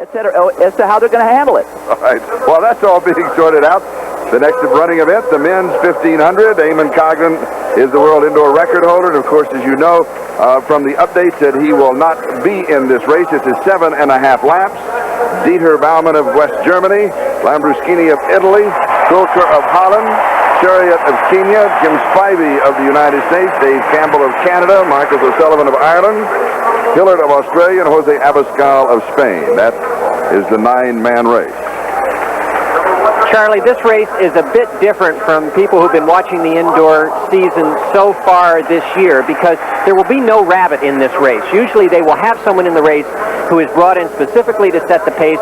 as to how they're going to handle it. All right. Well, that's all being sorted out. The next running event, the men's 1500. Eamonn Coghlan is the world indoor record holder. And, of course, as you know, from the updates that he will not be in this race. It's his 7.5 laps. Dieter Baumann of West Germany, Lambruschini of Italy, Kulker of Holland, Chariot of Kenya, Jim Spivey of the United States, Dave Campbell of Canada, Michael O'Sullivan of Ireland, Hillard of Australia, and Jose Abascal of Spain. That is the 9-man race. Charlie, this race is a bit different from people who've been watching the indoor season so far this year because there will be no rabbit in this race. Usually they will have someone in the race who is brought in specifically to set the pace.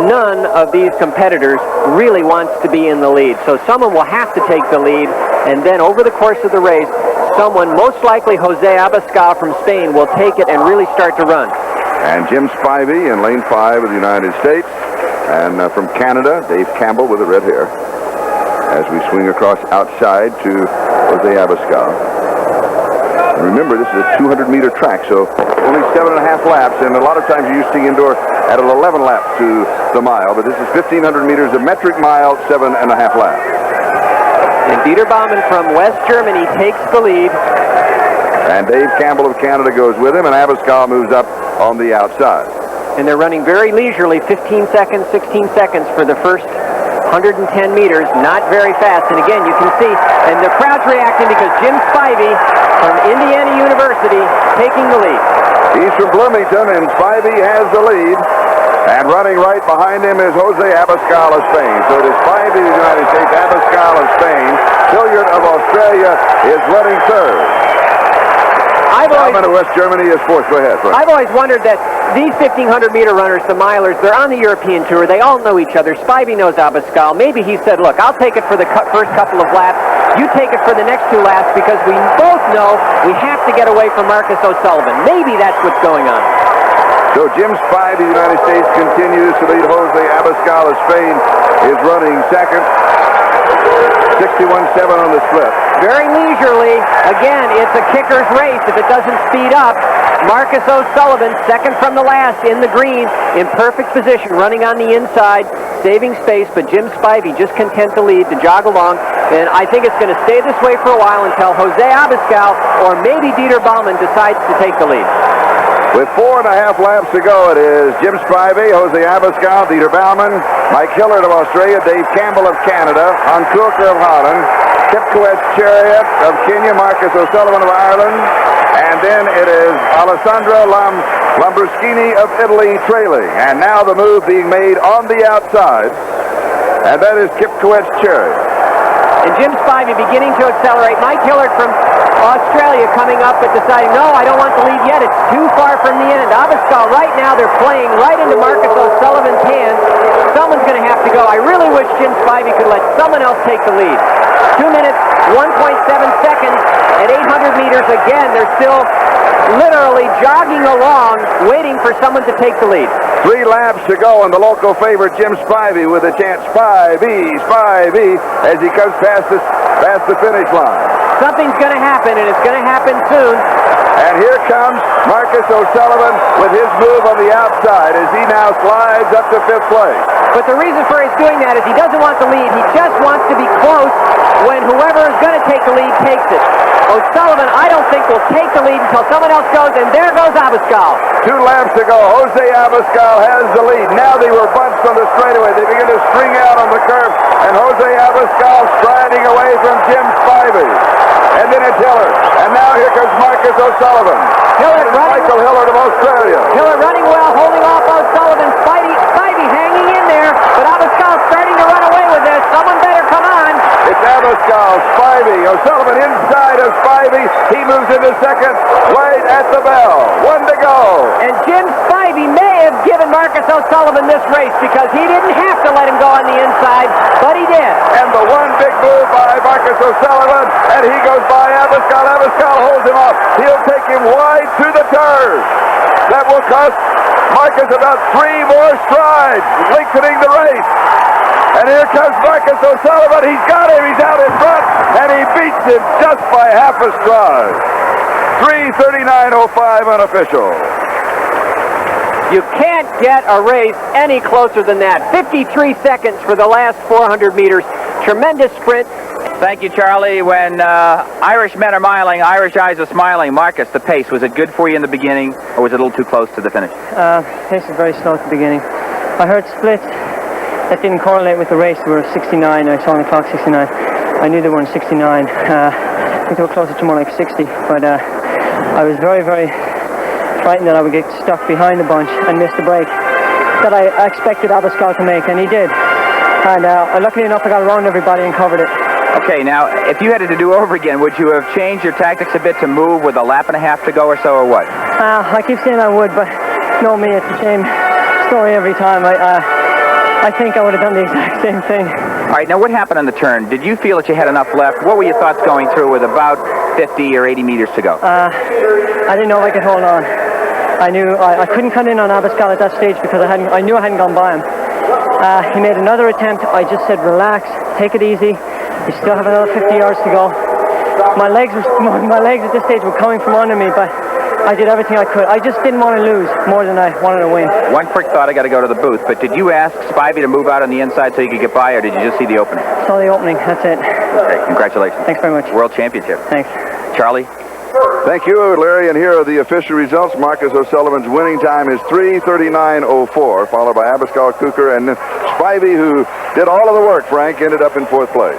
None of these competitors really wants to be in the lead. So someone will have to take the lead, and then over the course of the race, someone, most likely Jose Abascal from Spain, will take it and really start to run. And Jim Spivey in lane 5 of the United States. And from Canada, Dave Campbell with the red hair. As we swing across outside to Jose Abascal. And remember, this is a 200-meter track, so only 7.5 laps. And a lot of times you used to see indoor at an 11 laps to the mile. But this is 1,500 meters, a metric mile, 7.5 laps. And Dieter Baumann from West Germany takes the lead. And Dave Campbell of Canada goes with him, and Abascal moves up on the outside. And they're running very leisurely, 15 seconds, 16 seconds for the first 110 meters, not very fast. And again, you can see, and the crowd's reacting because Jim Spivey from Indiana University taking the lead. He's from Bloomington, and Spivey has the lead. And running right behind him is Jose Abascal of Spain. So it is Spivey of the United States, Abascal of Spain. Hilliard of Australia is running third. Baumann of West Germany is fourth. Go ahead, Frank. I've always wondered that these 1,500-meter runners, the milers, they're on the European Tour. They all know each other. Spivey knows Abascal. Maybe he said, look, I'll take it for the first couple of laps. You take it for the next 2 laps because we both know we have to get away from Marcus O'Sullivan. Maybe that's what's going on. So Jim Spivey, the United States, continues to lead. Jose Abascal of Spain is running second. 61.7 on the split. Very leisurely. Again, it's a kicker's race if it doesn't speed up. Marcus O'Sullivan, second from the last in the green, in perfect position, running on the inside, saving space, but Jim Spivey just content to lead, to jog along, and I think it's going to stay this way for a while until Jose Abascal or maybe Dieter Baumann decides to take the lead. With 4.5 laps to go, it is Jim Spivey, Jose Abascal, Dieter Baumann, Mike Hillard of Australia, Dave Campbell of Canada, Kulker of Holland, Kipkoets Chariot of Kenya, Marcus O'Sullivan of Ireland, and then it is Alessandro Lambruschini of Italy trailing. And now the move being made on the outside, and that is Kipkoets Chariot. And Jim Spivey beginning to accelerate. Mike Hillard from Australia coming up but deciding, no, I don't want the lead yet. It's too far from the end. Abascal right now, they're playing right into Marcus O'Sullivan's hands. Someone's going to have to go. I really wish Jim Spivey could let someone else take the lead. 2 minutes, 1.7 seconds at 800 meters. Again, they're still literally jogging along, waiting for someone to take the lead. 3 laps to go, and the local favorite, Jim Spivey, with a chance. Spivey, as he comes past the finish line. Something's going to happen, and it's going to happen soon. And here comes Marcus O'Sullivan with his move on the outside as he now slides up to 5th place. But the reason for his doing that is he doesn't want the lead. He just wants to be close when whoever is going to take the lead takes it. O'Sullivan, I don't think, will take the lead until someone else goes, and there goes Abascal. 2 laps to go. Jose Abascal has the lead. Now they were bunched on the straightaway. They begin to string out on the curve, and Jose Abascal striding away from Jim Spivey. And then it's Hillard. And now here comes Marcus O'Sullivan. Michael Hillard of Australia. Hillard running well, holding off O'Sullivan. Spivey hanging in there, but Abascal starting to run away with this. Someone better come on. It's Abascal, Spivey, O'Sullivan inside of Spivey. He moves into second, right at the bell. 1 to go. And Jim Spivey may have given Marcus O'Sullivan this race because he didn't have to let him go on the inside, but he did. And the one big move by Marcus O'Sullivan, and he goes by Abascal. Abascal holds him off. He'll take him wide to the turn. That will cost Marcus about 3 more strides, lengthening the race. And here comes Marcus O'Sullivan. He's got him. He's out in front, and he beats him just by half a stride. 3:39.05 unofficial. You can't get a race any closer than that. 53 seconds for the last 400 meters. Tremendous sprint. Thank you, Charlie. When Irish men are miling, Irish eyes are smiling. Marcus, the pace, was it good for you in the beginning, or was it a little too close to the finish? Pace was very slow at the beginning. I heard splits that didn't correlate with the race. They were 69. I saw on the clock 69. I knew they were in 69. I think they were closer to more like 60. But I was very, very frightened that I would get stuck behind the bunch and miss the break that I expected Abascal to make, and he did. And luckily enough, I got around everybody and covered it. Okay, now, if you had it to do over again, would you have changed your tactics a bit to move with a lap and a half to go or so, or what? I keep saying I would, but no, me, it's the same story every time. I think I would have done the exact same thing. All right, now what happened on the turn? Did you feel that you had enough left? What were your thoughts going through with about 50 or 80 meters to go? I didn't know if I could hold on. I knew I couldn't cut in on Abascal at that stage because I knew I hadn't gone by him. He made another attempt. I just said, relax, take it easy. We still have another 50 yards to go. My legs at this stage were coming from under me, but I did everything I could. I just didn't want to lose more than I wanted to win. One quick thought, I got to go to the booth, but did you ask Spivey to move out on the inside so you could get by, or did you just see the opening? Saw the opening, that's it. Okay, congratulations. Thanks very much. World Championship. Thanks. Charlie? Thank you, Larry. And here are the official results. Marcus O'Sullivan's winning time is 3:39.04, followed by Abascal, Kucher, and Spivey, who did all of the work, Frank, ended up in 4th place.